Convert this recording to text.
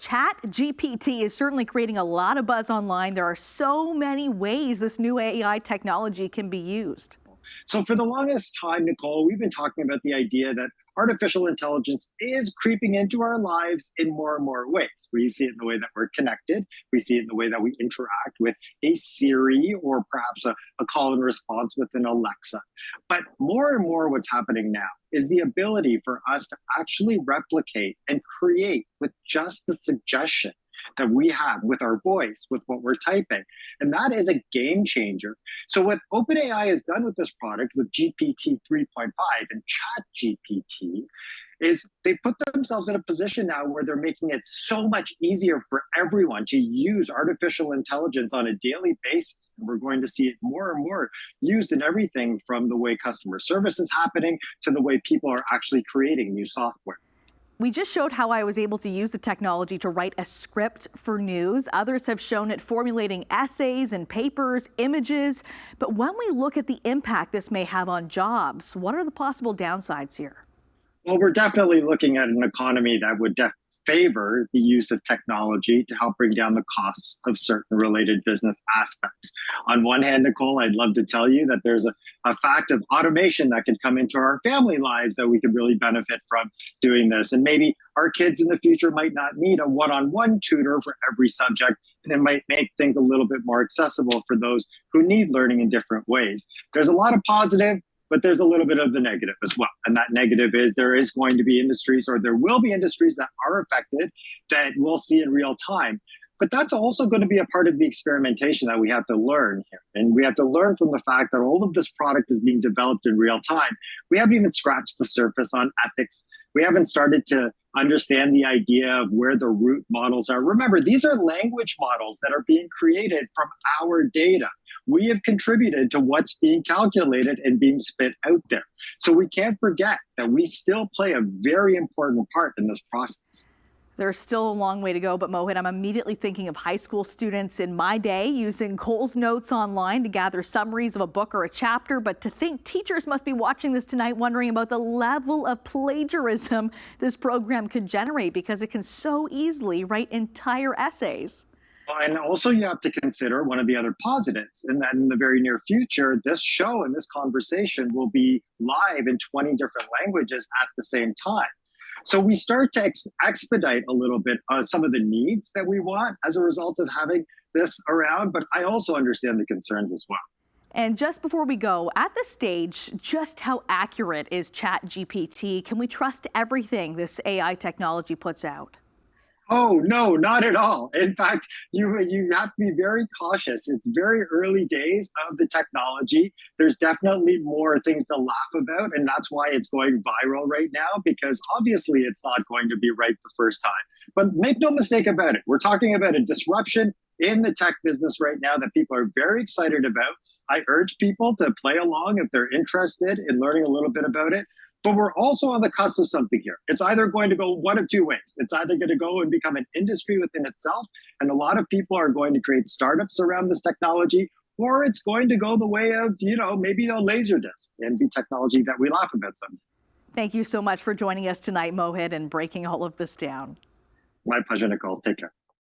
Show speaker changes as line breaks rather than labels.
Chat GPT is certainly creating a lot of buzz online. There are so many ways this new AI technology can be used.
So, for the longest time, Nicole, we've been talking about the idea that artificial intelligence is creeping into our lives in more and more ways. We see it in the way that we're connected, we see it in the way that we interact with a Siri or perhaps a call and response with an Alexa. But more and more, what's happening now is the ability for us to actually replicate and create with just the suggestion that we have with our voice, with what we're typing. And that is a game changer. So, what OpenAI has done with this product, with GPT 3.5 and ChatGPT, is they put themselves in a position now where they're making it so much easier for everyone to use artificial intelligence on a daily basis. And we're going to see it more and more used in everything from the way customer service is happening to the way people are actually creating new software.
We just showed how I was able to use the technology to write a script for news. Others have shown it formulating essays and papers, images. But when we look at the impact this may have on jobs, what are the possible downsides here?
Well, we're definitely looking at an economy that would favor the use of technology to help bring down the costs of certain related business aspects. On one hand, Nicole, I'd love to tell you that there's a fact of automation that could come into our family lives that we could really benefit from doing this. And maybe our kids in the future might not need a one-on-one tutor for every subject, and it might make things a little bit more accessible for those who need learning in different ways. There's a lot of positive, but there's a little bit of the negative as well. And that negative is there is going to be industries, or there will be industries that are affected that we'll see in real time. But that's also going to be a part of the experimentation that we have to learn here. And we have to learn from the fact that all of this product is being developed in real time. We haven't even scratched the surface on ethics. We haven't started to understand the idea of where the root models are. Remember, these are language models that are being created from our data. We have contributed to what's being calculated and being spit out there. So we can't forget that we still play a very important part in this process.
There's still a long way to go, but Mohit, I'm immediately thinking of high school students in my day using Cole's Notes online to gather summaries of a book or a chapter. But to think teachers must be watching this tonight wondering about the level of plagiarism this program could generate, because it can so easily write entire essays.
And also, you have to consider one of the other positives, and that in the very near future, this show and this conversation will be live in 20 different languages at the same time. So we start to expedite a little bit some of the needs that we want as a result of having this around, but I also understand the concerns as well.
And just before we go, at this stage, just how accurate is ChatGPT? Can we trust everything this AI technology puts out?
Oh, no, not at all. In fact, you have to be very cautious. It's very early days of the technology. There's definitely more things to laugh about, and that's why it's going viral right now, because obviously it's not going to be right the first time. But make no mistake about it. We're talking about a disruption in the tech business right now that people are very excited about. I urge people to play along if they're interested in learning a little bit about it. But we're also on the cusp of something here. It's either going to go one of two ways. It's either going to go and become an industry within itself, and a lot of people are going to create startups around this technology, or it's going to go the way of, maybe a laser disc and be technology that we laugh about someday.
Thank you so much for joining us tonight, Mohit, and breaking all of this down.
My pleasure, Nicole. Take care.